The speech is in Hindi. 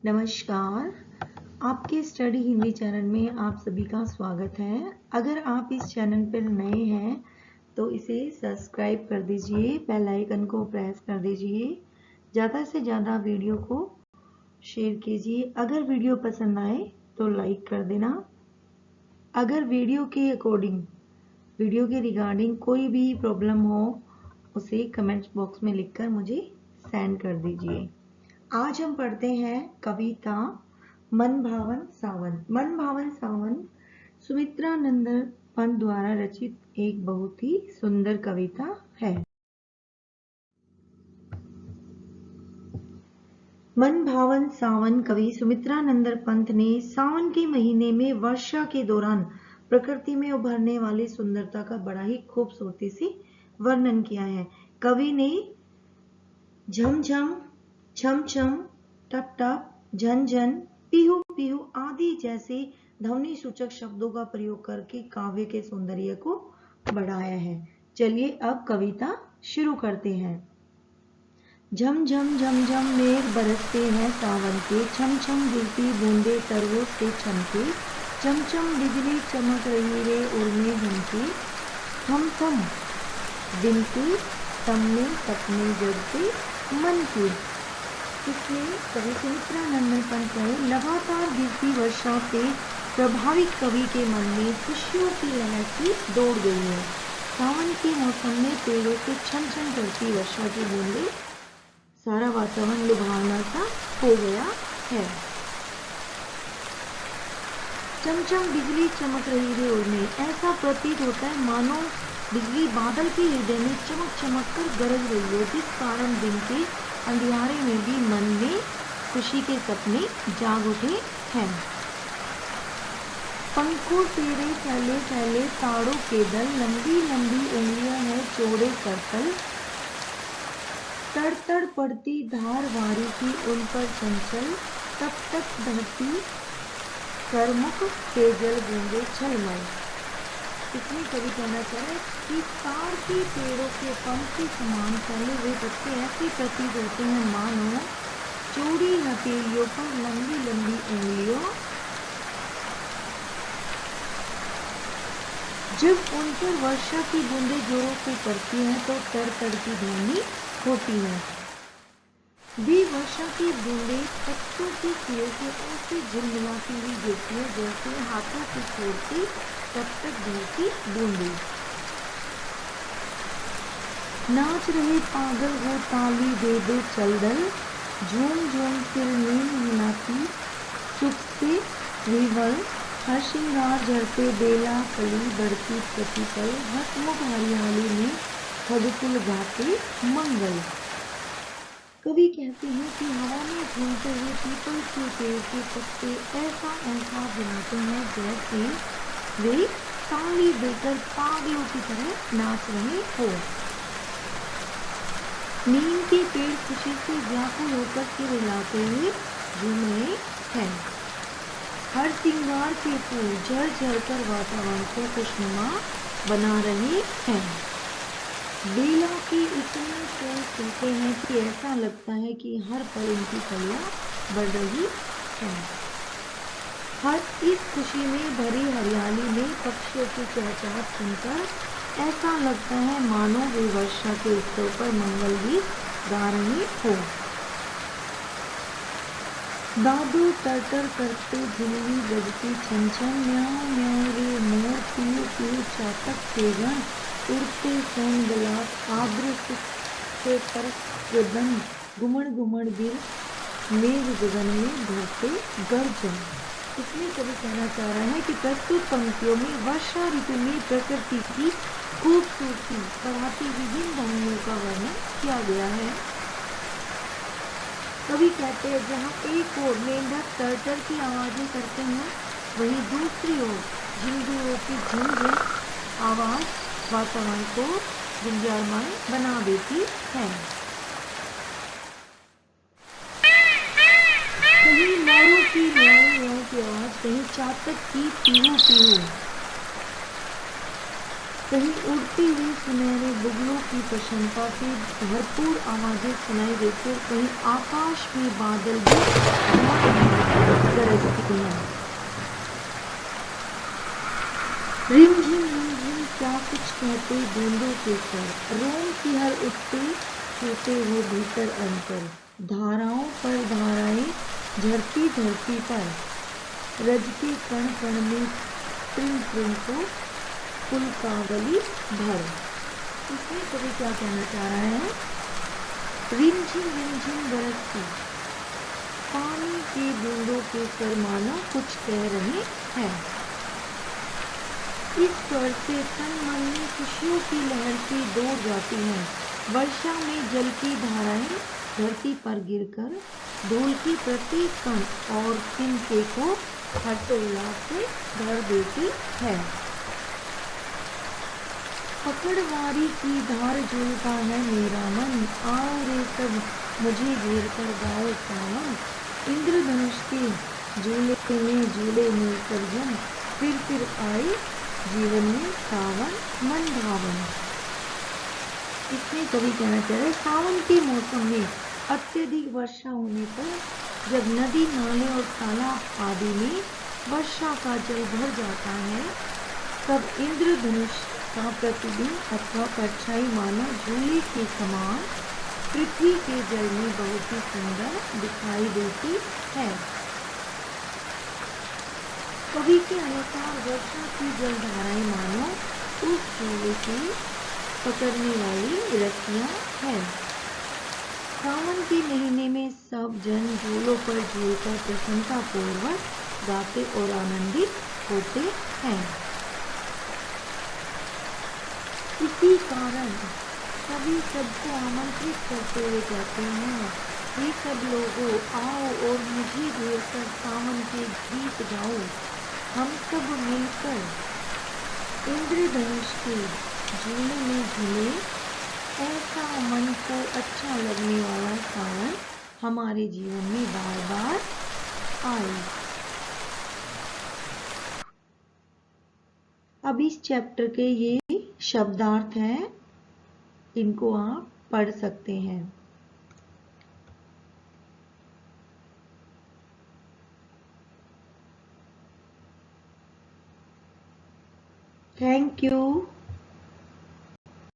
नमस्कार, आपके स्टडी हिंदी चैनल में आप सभी का स्वागत है। अगर आप इस चैनल पर नए हैं तो इसे सब्सक्राइब कर दीजिए, बेल आइकन को प्रेस कर दीजिए, ज़्यादा से ज़्यादा वीडियो को शेयर कीजिए। अगर वीडियो पसंद आए तो लाइक कर देना। अगर वीडियो के रिगार्डिंग कोई भी प्रॉब्लम हो उसे कमेंट्स बॉक्स में लिखकर मुझे सेंड कर दीजिए। आज हम पढ़ते हैं कविता मन भावन सावन। मन भावन सावन सुमित्रा नंदन पंत द्वारा रचित एक बहुत ही सुंदर कविता है। मन भावन सावन कवि सुमित्रा नंदन पंत ने सावन के महीने में वर्षा के दौरान प्रकृति में उभरने वाली सुंदरता का बड़ा ही खूबसूरती से वर्णन किया है। कवि ने झमझम, छम छम, टप टप, झन झन, पीहू पीहू आदि जैसे ध्वनि सूचक शब्दों का प्रयोग करके काव्य के सौंदर्य को बढ़ाया है। चलिए अब कविता शुरू करते हैं। झम झम झम झम मेघ बरसते हैं सावन के, छम छम गिरती बूंदे तरवों से छमके, चमचम बिजली चमक रही रे उड़ने झमके, थम थम दिन के तमने सपने जगते मन के। इसमें कवि सुमित्रा नंदन पंत ने लगातार गिरती वर्षा से प्रभावित कवि के मन में खुशियों की लहर सी दौड़ गई है। सावन के मौसम में पेड़ों से छन छन करती वर्षा की बूंदें सारा वातावरण लुभावना सा हो गया है। चमचम बिजली चमक रही है उड़ने, ऐसा प्रतीत होता है मानो बिजली बादल के हृदय में चमक चमक कर गरज रही है, जिस कारण दिन के अंधियारे में भी मन में खुशी के सपने जाग उठे हैं। पंखों तेरे फैले फैले तारों के दल, लंबी लंबी उंगलियां हैं चौड़े करतल, तड़ तड़ पड़ती धार वारी की उन पर चंचल, तब तक बहती करमुख तेजल बूंदे छलमल। इसमें कवि कहना चाहे कि तार के पेड़ों के पंख के समान फैले हुए पत्ते ऐसे प्रतीत होते हैं मानो चौड़ी हथेलियों पर लंबी लंबी उंगलियों, जब उन पर वर्षा की बूंदें जोरों से पड़ती हैं तो तर तर की ध्वनि होती है। भी वर्षा की बूंदें पत्तों की सिरे से ऐसे झिलमिलाती हुई गिरती है जैसे हाथों की छोड़ती तब तक गिरती बूंदें। नाच रहे पागल हो ताली दे दे चल दल, झूम झूम फिर नींद मिलाती सुख से विवल, हर श्रृंगार झरते बेला कली बढ़ती प्रतिपल, हसमुख हरियाली में खगफुल गाते मंगल। कवि कहते हैं कि हवा में झूमते हुए पीपल के पेड़ के पत्ते ऐसा एहसास दिलाते हैं जैसे वे ताली देकर पागलों की तरह नाच रहे हो। नीम के पेड़ खुशी से व्याकुल होकर सिर हिलाते हुए झूम रहे हैं। हर श्रृंगार के फूल झड़ झड़ कर वातावरण को खुशनुमा बना रहे हैं। बेला के इतने फूल खिलते हैं कि ऐसा लगता है कि हर पल इनकी कलियां बढ़ रही हैं। हर इस खुशी में भरी हरियाली में पक्षियों की चहचहाट सुनकर ऐसा लगता है मानो वे वर्षा के उत्सव पर मंगल गीत गा रहे हो। दादू तरतर करते झिल्ली बजती छन छन, म्याऊं म्याऊं रे मोर, पीहू पीहू चातक के गण, उड़ते सोन गलाट आद्र से पर गगन, गुमड़ गुमड़ गिर मेघ गगन में भरते गर्जन। इसमें कवि कहना चाह रहा है कि प्रस्तुत पंक्तियों में वर्षा ऋतु में प्रकृति की खूबसूरती बढ़ाती विभिन्न ध्वनियों का वर्णन किया गया है। कवि कहते हैं जहाँ एक ओर मेंढक तरतर की आवाजें करते हैं, वहीं दूसरी ओर झिंगुरों की झुंझुन आवाज वातावरण को गुंजायमान बना देती है। कहीं मोरों की म्याऊं म्याऊं की आवाज, कहीं चातक की पीहू पीहू। कहीं उड़ते हुए सुनहरे बुगलों की प्रशंसा से भरपूर आवाजें सुनाई देती और कहीं आकाश में बादल भी गरजती हैं। रिमझिम क्या कुछ कहते बूंदों के स्वर, रोम की हर उठते छूते हुए भीतर अंतर, धाराओं पर धाराएं झरती धरती पर, रजते कण कण में त्रिन को पुलकावली भर। इसमें कवि क्या कहना चाह रहा है? रिमझिम बरसती पानी के बूंदों के स्वर मानो कुछ कह रहे हैं। इस स्वर से तन मन में खुशियों की लहर सी दौड़ जाती है। वर्षा में जल की धाराएं धरती पर गिरकर धूल की प्रत्येक कण और तिनके को हर्षोल्लास से भर देती है। पकड़वारी की धार झूलता है मेरा मन, आओ रे सब मुझे घेर कर गाओ सावन। इंद्रधनुष के झूले में सर्जन, फिर आई जीवन में सावन मन भावन। इसमें कवि कहना चाह रहे सावन के मौसम में अत्यधिक वर्षा होने पर जब नदी नाले और तालाब आदि में वर्षा का जल भर जाता है तब इंद्रधनुष का प्रतिबिंब अथवा परछाई मानो झूले के समान पृथ्वी के जल में बहुत ही सुंदर दिखाई देती है। कवि के अनुसार वर्षा की जलधाराएं मानो उस झूले की पकड़ने वाली रस्सियां हैं। सावन के महीने में सब जन झूलों पर झूलकर प्रसन्नता पूर्वक गाते और आनंदित होते हैं। इसी कारण सभी सबको आमंत्रित करते हुए कहते हैं, ये सब लोगों आओ और मुझे घेर कर सावन के गीत गाओ। हम सब मिलकर इंद्रधनुष के झूले में झूले, ऐसा मन को अच्छा लगने वाला सावन हमारे जीवन में बार बार आए। अब इस चैप्टर के ये शब्दार्थ हैं, इनको आप पढ़ सकते हैं। Thank you.